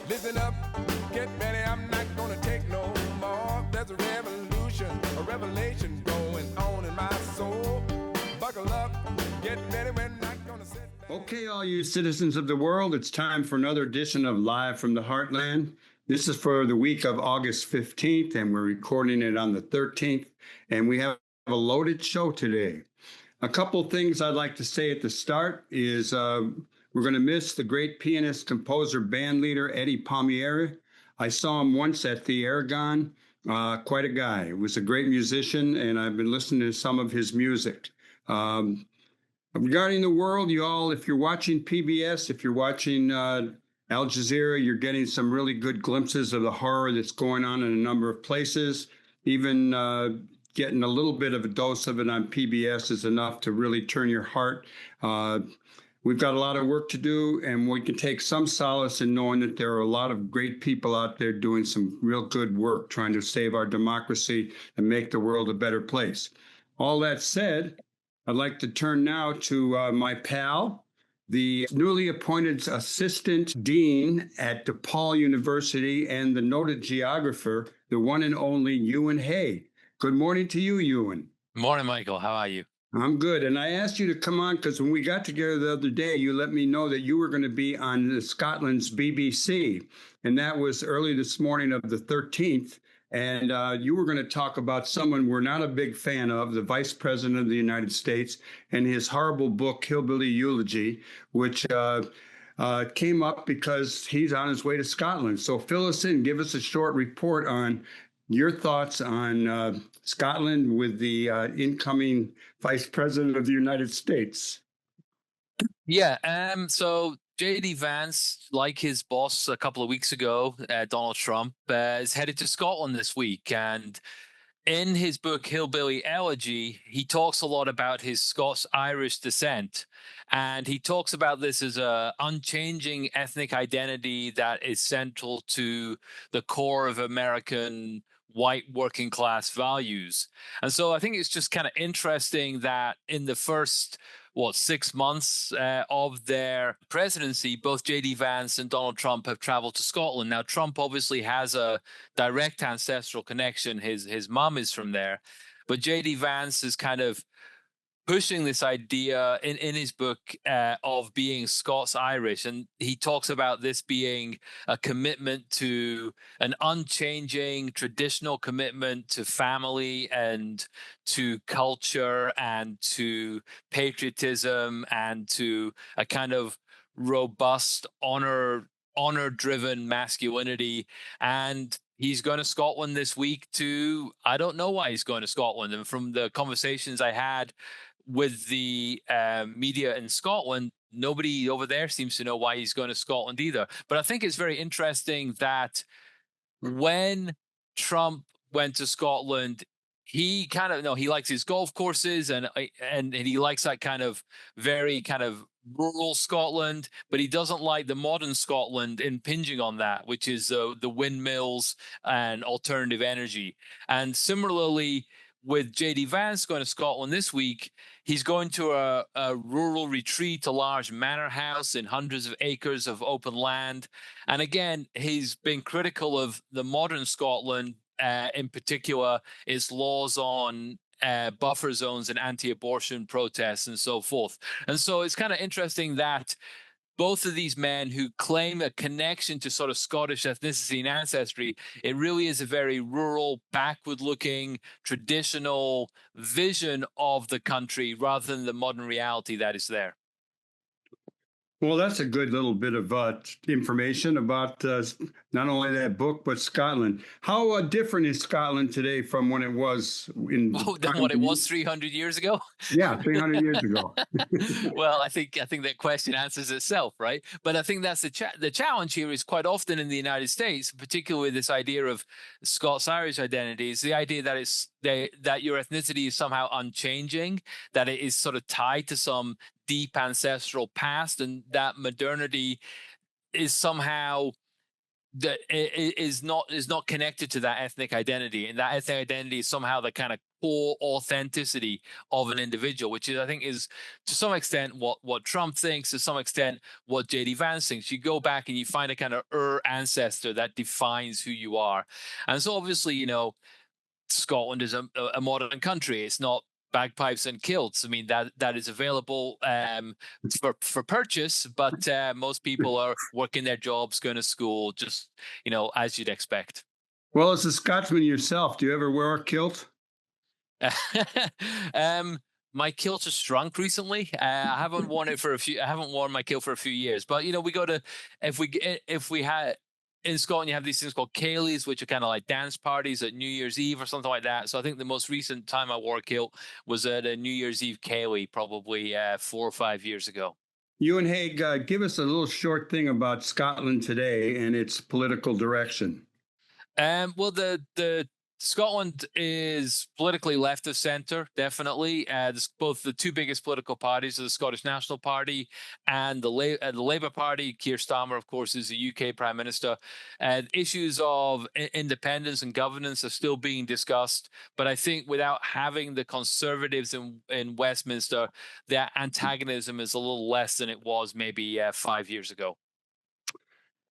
Listen up, get ready, I'm not gonna take no more. There's a revolution, a revelation going on in my soul. Buckle up, get ready, we're not gonna sit back. Okay, all you citizens of the world, it's time for another edition of Live from the Heartland. This is for the week of August 15th, and we're recording it on the 13th, and we have a loaded show today. A couple things I'd like to say at the start is we're going to miss the great pianist, composer, band leader, Eddie Palmieri. I saw him once at the Aragon. Quite a guy. He was a great musician, and I've been listening to some of his music. Regarding the world, you all, if you're watching PBS, if you're watching Al Jazeera, you're getting some really good glimpses of the horror that's going on in a number of places. Even getting a little bit of a dose of it on PBS is enough to really turn your heart. We've got a lot of work to do, and we can take some solace in knowing that there are a lot of great people out there doing some real good work, trying to save our democracy and make the world a better place. All that said, I'd like to turn now to my pal, the newly appointed assistant dean at DePaul University and the noted geographer, the one and only Euan Hague. Good morning to you, Euan. Morning, Michael. How are you? I'm good. And I asked you to come on because when we got together the other day, you let me know that you were going to be on Scotland's BBC. And that was early this morning of the 13th. And you were going to talk about someone we're not a big fan of, the Vice President of the United States, and his horrible book, Hillbilly Eulogy, which came up because he's on his way to Scotland. So fill us in, give us a short report on your thoughts on Scotland with the incoming Vice President of the United States. Yeah, so J.D. Vance, like his boss a couple of weeks ago, Donald Trump, is headed to Scotland this week. And in his book, Hillbilly Elegy, he talks a lot about his Scots-Irish descent. And he talks about this as an unchanging ethnic identity that is central to the core of American white working class values. And so I think it's just kind of interesting that in the first 6 months of their presidency, both J.D. Vance and Donald Trump have traveled to Scotland. Now, Trump obviously has a direct ancestral connection. His mom is from there. But J.D. Vance is kind of pushing this idea in his book of being Scots-Irish. And he talks about this being a commitment to an unchanging traditional commitment to family and to culture and to patriotism and to a kind of robust honor-driven masculinity. And he's going to Scotland this week I don't know why he's going to Scotland. And from the conversations I had with the media in Scotland, nobody over there seems to know why he's going to Scotland either. But I think it's very interesting that when Trump went to Scotland, he kind of he likes his golf courses and he likes that kind of very kind of rural Scotland, but he doesn't like the modern Scotland impinging on that, which is the windmills and alternative energy. And similarly, with J.D. Vance going to Scotland this week, he's going to a rural retreat, a large manor house in hundreds of acres of open land. And again, he's been critical of the modern Scotland, in particular, its laws on buffer zones and anti-abortion protests and so forth. And so it's kind of interesting that both of these men who claim a connection to sort of Scottish ethnicity and ancestry, it really is a very rural, backward-looking, traditional vision of the country rather than the modern reality that is there. Well, that's a good little bit of information about not only that book, but Scotland. How different is Scotland today from when it was than what it was 300 years ago? Yeah, 300 years ago. Well, I think that question answers itself, right? But I think that's the challenge here is quite often in the United States, particularly this idea of Scots-Irish identity, is the idea that that your ethnicity is somehow unchanging, that it is sort of tied to some deep ancestral past, and that modernity is somehow that is not connected to that ethnic identity, and that ethnic identity is somehow the kind of core authenticity of an individual, which is, I think, is to some extent what Trump thinks, to some extent what JD Vance thinks. You go back and you find a kind of ancestor that defines who you are. And so obviously, Scotland is a modern country. It's not bagpipes and kilts. I mean, that is available for purchase, but most people are working their jobs, going to school, just as you'd expect. Well, as a Scotsman yourself, do you ever wear a kilt? My kilt has shrunk recently. I haven't worn it for a few. I haven't worn my kilt for a few years. But we go to if we had in Scotland, you have these things called ceilidhs, which are kind of like dance parties at New Year's Eve or something like that. So I think the most recent time I wore a kilt was at a New Year's Eve ceilidh, probably 4 or 5 years ago. Euan Hague, give us a little short thing about Scotland today and its political direction. Well, the Scotland is politically left of centre, definitely. Both the two biggest political parties are the Scottish National Party and the Labour Party. Keir Starmer, of course, is the UK Prime Minister. Issues of independence and governance are still being discussed. But I think without having the Conservatives in Westminster, that antagonism is a little less than it was maybe 5 years ago.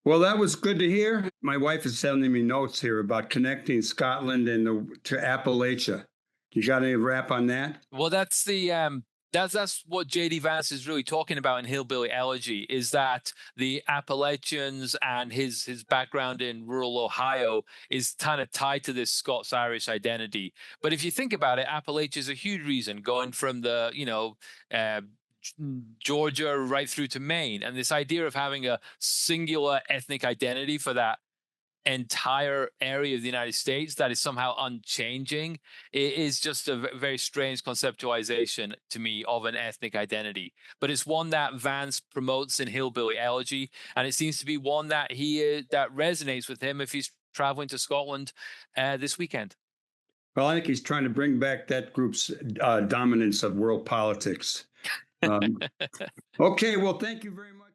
Well, that was good to hear. My wife is sending me notes here about connecting Scotland to Appalachia. You got any wrap on that? Well, that's what JD Vance is really talking about in Hillbilly Elegy, is that the Appalachians and his background in rural Ohio is kind of tied to this Scots-Irish identity. But if you think about it, Appalachia is a huge reason, going from the Georgia right through to Maine, and this idea of having a singular ethnic identity for that entire area of the United States that is somehow unchanging, it is just a very strange conceptualization to me of an ethnic identity. But it's one that Vance promotes in Hillbilly Elegy, and it seems to be one that that resonates with him if he's traveling to Scotland this weekend. Well, I think he's trying to bring back that group's dominance of world politics. Okay, well, thank you very much.